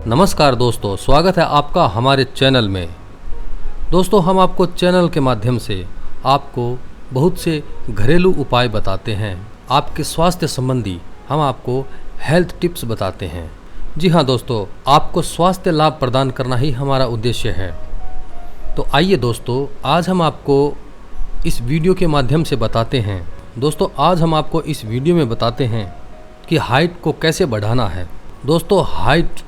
नमस्कार दोस्तों, स्वागत है आपका हमारे चैनल में। दोस्तों, हम आपको चैनल के माध्यम से आपको बहुत से घरेलू उपाय बताते हैं। आपके स्वास्थ्य संबंधी हम आपको हेल्थ टिप्स बताते हैं। जी हाँ दोस्तों, आपको स्वास्थ्य लाभ प्रदान करना ही हमारा उद्देश्य है। तो आइए दोस्तों, आज हम आपको इस वीडियो के माध्यम से बताते हैं। दोस्तों, आज हम आपको इस वीडियो में बताते हैं कि हाइट को कैसे बढ़ाना है। दोस्तों, हाइट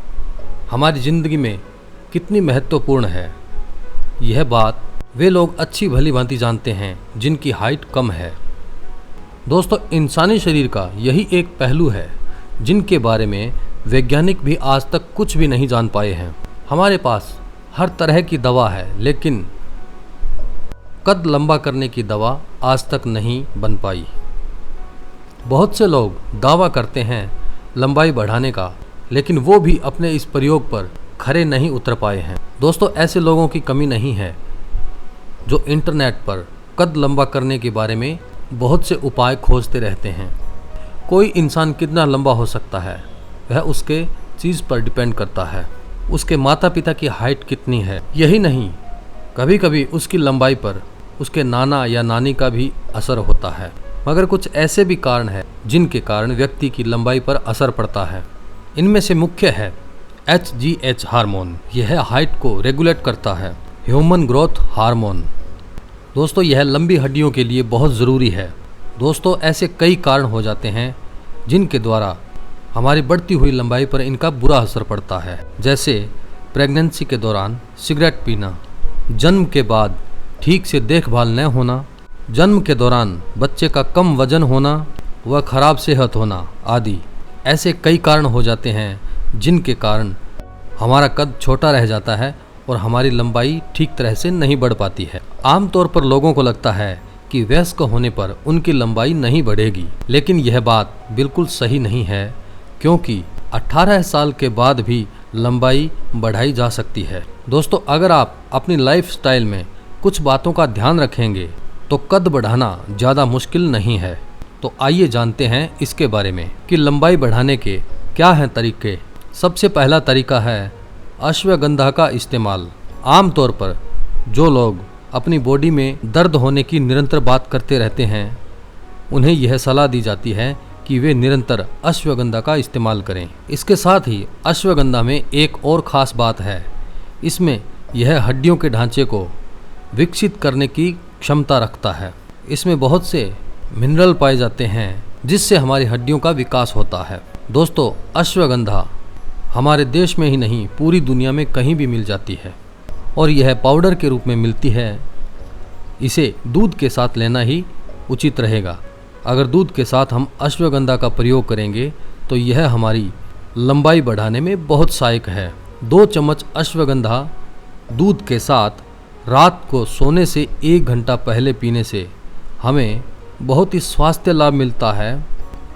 हमारी ज़िंदगी में कितनी महत्वपूर्ण है, यह बात वे लोग अच्छी भली भांति जानते हैं जिनकी हाइट कम है। दोस्तों, इंसानी शरीर का यही एक पहलू है जिनके बारे में वैज्ञानिक भी आज तक कुछ भी नहीं जान पाए हैं। हमारे पास हर तरह की दवा है, लेकिन कद लंबा करने की दवा आज तक नहीं बन पाई। बहुत से लोग दावा करते हैं लंबाई बढ़ाने का, लेकिन वो भी अपने इस प्रयोग पर खरे नहीं उतर पाए हैं। दोस्तों, ऐसे लोगों की कमी नहीं है जो इंटरनेट पर कद लंबा करने के बारे में बहुत से उपाय खोजते रहते हैं। कोई इंसान कितना लंबा हो सकता है वह उसके चीज़ पर डिपेंड करता है। उसके माता पिता की हाइट कितनी है, यही नहीं, कभी कभी उसकी लंबाई पर उसके नाना या नानी का भी असर होता है। मगर कुछ ऐसे भी कारण हैं जिनके कारण व्यक्ति की लंबाई पर असर पड़ता है। इनमें से मुख्य है HGH हार्मोन। यह हाइट को रेगुलेट करता है। Human growth hormone. दोस्तों, यह लंबी हड्डियों के लिए बहुत ज़रूरी है। दोस्तों, ऐसे कई कारण हो जाते हैं जिनके द्वारा हमारी बढ़ती हुई लंबाई पर इनका बुरा असर पड़ता है, जैसे प्रेगनेंसी के दौरान सिगरेट पीना, जन्म के बाद ठीक से देखभाल न होना, जन्म के दौरान बच्चे का कम वजन होना व खराब सेहत होना आदि। ऐसे कई कारण हो जाते हैं जिनके कारण हमारा कद छोटा रह जाता है और हमारी लंबाई ठीक तरह से नहीं बढ़ पाती है। आमतौर पर लोगों को लगता है कि वयस्क होने पर उनकी लंबाई नहीं बढ़ेगी, लेकिन यह बात बिल्कुल सही नहीं है, क्योंकि 18 साल के बाद भी लंबाई बढ़ाई जा सकती है। दोस्तों, अगर आप अपनी लाइफस्टाइल में कुछ बातों का ध्यान रखेंगे तो कद बढ़ाना ज़्यादा मुश्किल नहीं है। तो आइए जानते हैं इसके बारे में कि लंबाई बढ़ाने के क्या हैं तरीके। सबसे पहला तरीका है अश्वगंधा का इस्तेमाल। आमतौर पर जो लोग अपनी बॉडी में दर्द होने की निरंतर बात करते रहते हैं, उन्हें यह सलाह दी जाती है कि वे निरंतर अश्वगंधा का इस्तेमाल करें। इसके साथ ही अश्वगंधा में एक और ख़ास बात है, इसमें यह हड्डियों के ढांचे को विकसित करने की क्षमता रखता है। इसमें बहुत से मिनरल पाए जाते हैं जिससे हमारी हड्डियों का विकास होता है। दोस्तों, अश्वगंधा हमारे देश में ही नहीं, पूरी दुनिया में कहीं भी मिल जाती है और यह पाउडर के रूप में मिलती है। इसे दूध के साथ लेना ही उचित रहेगा। अगर दूध के साथ हम अश्वगंधा का प्रयोग करेंगे तो यह हमारी लंबाई बढ़ाने में बहुत सहायक है। 2 चम्मच अश्वगंधा दूध के साथ रात को सोने से 1 घंटा पहले पीने से हमें बहुत ही स्वास्थ्य लाभ मिलता है।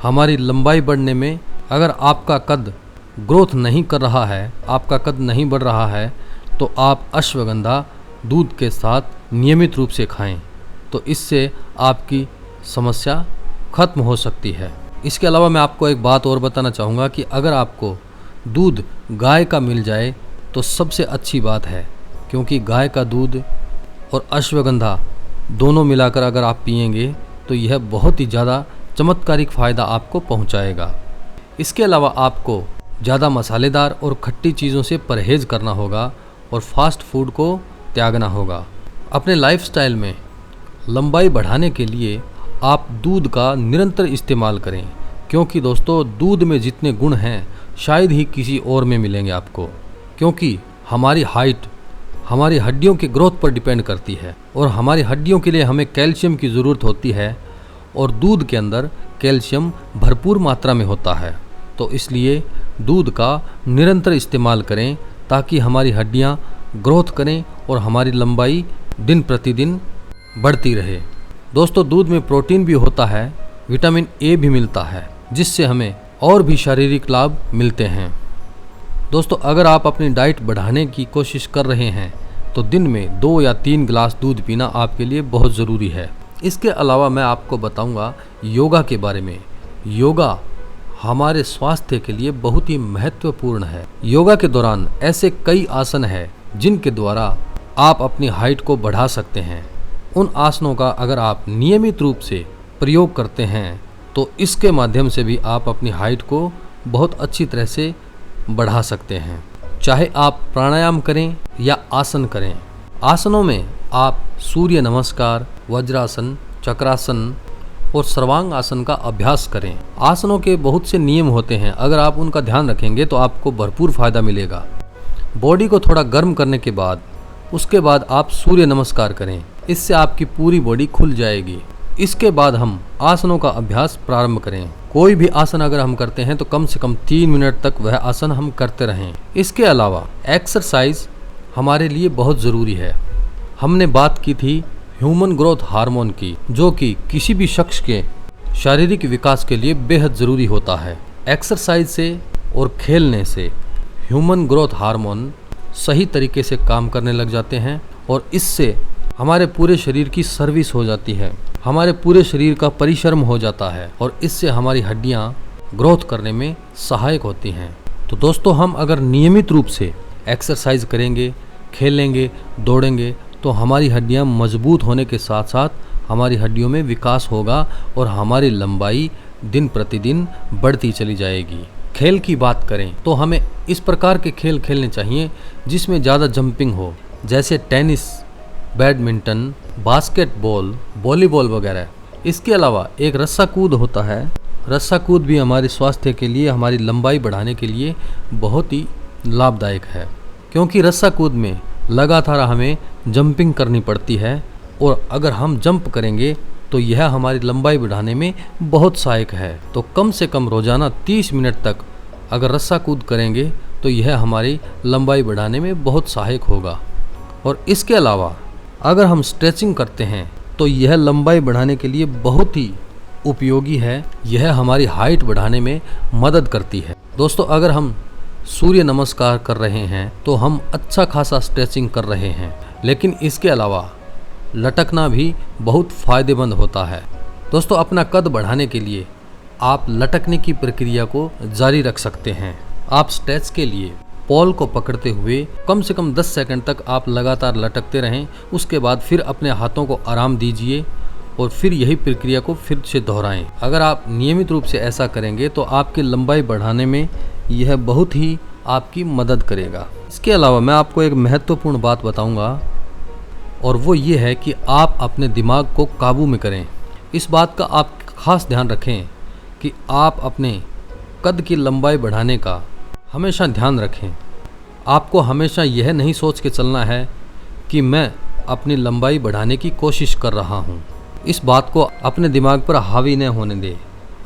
हमारी लंबाई बढ़ने में, अगर आपका कद ग्रोथ नहीं कर रहा है, आपका कद नहीं बढ़ रहा है, तो आप अश्वगंधा दूध के साथ नियमित रूप से खाएं, तो इससे आपकी समस्या खत्म हो सकती है। इसके अलावा मैं आपको एक बात और बताना चाहूँगा कि अगर आपको दूध गाय का मिल जाए तो सबसे अच्छी बात है, क्योंकि गाय का दूध और अश्वगंधा दोनों मिलाकर अगर आप पिएंगे तो यह बहुत ही ज़्यादा चमत्कारिक फ़ायदा आपको पहुंचाएगा। इसके अलावा आपको ज़्यादा मसालेदार और खट्टी चीज़ों से परहेज़ करना होगा और फास्ट फूड को त्यागना होगा। अपने लाइफस्टाइल में लंबाई बढ़ाने के लिए आप दूध का निरंतर इस्तेमाल करें, क्योंकि दोस्तों, दूध में जितने गुण हैं शायद ही किसी और में मिलेंगे आपको, क्योंकि हमारी हाइट हमारी हड्डियों के ग्रोथ पर डिपेंड करती है और हमारी हड्डियों के लिए हमें कैल्शियम की ज़रूरत होती है और दूध के अंदर कैल्शियम भरपूर मात्रा में होता है। तो इसलिए दूध का निरंतर इस्तेमाल करें ताकि हमारी हड्डियां ग्रोथ करें और हमारी लंबाई दिन प्रतिदिन बढ़ती रहे। दोस्तों, दूध में प्रोटीन भी होता है, विटामिन ए भी मिलता है, जिससे हमें और भी शारीरिक लाभ मिलते हैं। दोस्तों, अगर आप अपनी डाइट बढ़ाने की कोशिश कर रहे हैं तो दिन में 2 या 3 गिलास दूध पीना आपके लिए बहुत ज़रूरी है। इसके अलावा मैं आपको बताऊंगा योगा के बारे में। योगा हमारे स्वास्थ्य के लिए बहुत ही महत्वपूर्ण है। योगा के दौरान ऐसे कई आसन हैं जिनके द्वारा आप अपनी हाइट को बढ़ा सकते हैं। उन आसनों का अगर आप नियमित रूप से प्रयोग करते हैं तो इसके माध्यम से भी आप अपनी हाइट को बहुत अच्छी तरह से बढ़ा सकते हैं। चाहे आप प्राणायाम करें या आसन करें, आसनों में आप सूर्य नमस्कार, वज्रासन, चक्रासन और सर्वांग आसन का अभ्यास करें। आसनों के बहुत से नियम होते हैं, अगर आप उनका ध्यान रखेंगे तो आपको भरपूर फायदा मिलेगा। बॉडी को थोड़ा गर्म करने के बाद उसके बाद आप सूर्य नमस्कार करें, इससे आपकी पूरी बॉडी खुल जाएगी। इसके बाद हम आसनों का अभ्यास प्रारंभ करें। कोई भी आसन अगर हम करते हैं तो कम से कम 3 मिनट तक वह आसन हम करते रहें। इसके अलावा एक्सरसाइज हमारे लिए बहुत ज़रूरी है। हमने बात की थी ह्यूमन ग्रोथ हार्मोन की, जो कि किसी भी शख्स के शारीरिक विकास के लिए बेहद ज़रूरी होता है। एक्सरसाइज से और खेलने से ह्यूमन ग्रोथ हार्मोन सही तरीके से काम करने लग जाते हैं और इससे हमारे पूरे शरीर की सर्विस हो जाती है, हमारे पूरे शरीर का परिश्रम हो जाता है और इससे हमारी हड्डियां ग्रोथ करने में सहायक होती हैं। तो दोस्तों, हम अगर नियमित रूप से एक्सरसाइज करेंगे, खेलेंगे, दौड़ेंगे तो हमारी हड्डियां मजबूत होने के साथ साथ हमारी हड्डियों में विकास होगा और हमारी लंबाई दिन प्रतिदिन बढ़ती चली जाएगी। खेल की बात करें तो हमें इस प्रकार के खेल खेलने चाहिए जिसमें ज़्यादा जंपिंग हो, जैसे टेनिस, बैडमिंटन, बास्केटबॉल, वॉलीबॉल वगैरह। इसके अलावा एक रस्सा कूद होता है। रस्सा कूद भी हमारे स्वास्थ्य के लिए, हमारी लंबाई बढ़ाने के लिए बहुत ही लाभदायक है, क्योंकि रस्सा कूद में लगातार हमें जंपिंग करनी पड़ती है और अगर हम जंप करेंगे तो यह हमारी लंबाई बढ़ाने में बहुत सहायक है। तो कम से कम रोज़ाना 30 मिनट तक अगर रस्सा कूद करेंगे तो यह हमारी लंबाई बढ़ाने में बहुत सहायक होगा। और इसके अलावा अगर हम स्ट्रेचिंग करते हैं तो यह लंबाई बढ़ाने के लिए बहुत ही उपयोगी है। यह हमारी हाइट बढ़ाने में मदद करती है। दोस्तों, अगर हम सूर्य नमस्कार कर रहे हैं तो हम अच्छा खासा स्ट्रेचिंग कर रहे हैं, लेकिन इसके अलावा लटकना भी बहुत फ़ायदेमंद होता है। दोस्तों, अपना कद बढ़ाने के लिए आप लटकने की प्रक्रिया को जारी रख सकते हैं। आप स्ट्रेच के लिए पॉल को पकड़ते हुए कम से कम 10 सेकंड तक आप लगातार लटकते रहें। उसके बाद फिर अपने हाथों को आराम दीजिए और फिर यही प्रक्रिया को फिर से दोहराएं। अगर आप नियमित रूप से ऐसा करेंगे तो आपकी लंबाई बढ़ाने में यह बहुत ही आपकी मदद करेगा। इसके अलावा मैं आपको एक महत्वपूर्ण बात बताऊंगा और वो ये है कि आप अपने दिमाग को काबू में करें। इस बात का आप खास ध्यान रखें कि आप अपने कद की लंबाई बढ़ाने का हमेशा ध्यान रखें। आपको हमेशा यह नहीं सोच के चलना है कि मैं अपनी लंबाई बढ़ाने की कोशिश कर रहा हूँ। इस बात को अपने दिमाग पर हावी न होने दें,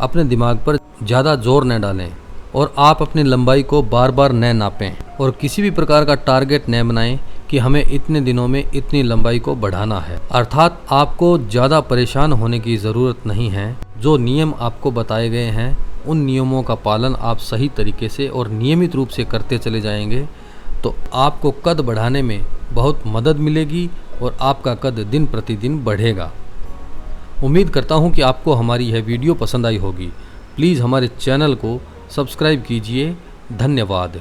अपने दिमाग पर ज़्यादा जोर न डालें और आप अपनी लंबाई को बार बार न नापें और किसी भी प्रकार का टारगेट न बनाएं कि हमें इतने दिनों में इतनी लंबाई को बढ़ाना है। अर्थात आपको ज़्यादा परेशान होने की ज़रूरत नहीं है। जो नियम आपको बताए गए हैं उन नियमों का पालन आप सही तरीके से और नियमित रूप से करते चले जाएंगे तो आपको कद बढ़ाने में बहुत मदद मिलेगी और आपका कद दिन प्रतिदिन बढ़ेगा। उम्मीद करता हूँ कि आपको हमारी यह वीडियो पसंद आई होगी। प्लीज़ हमारे चैनल को सब्सक्राइब कीजिए। धन्यवाद।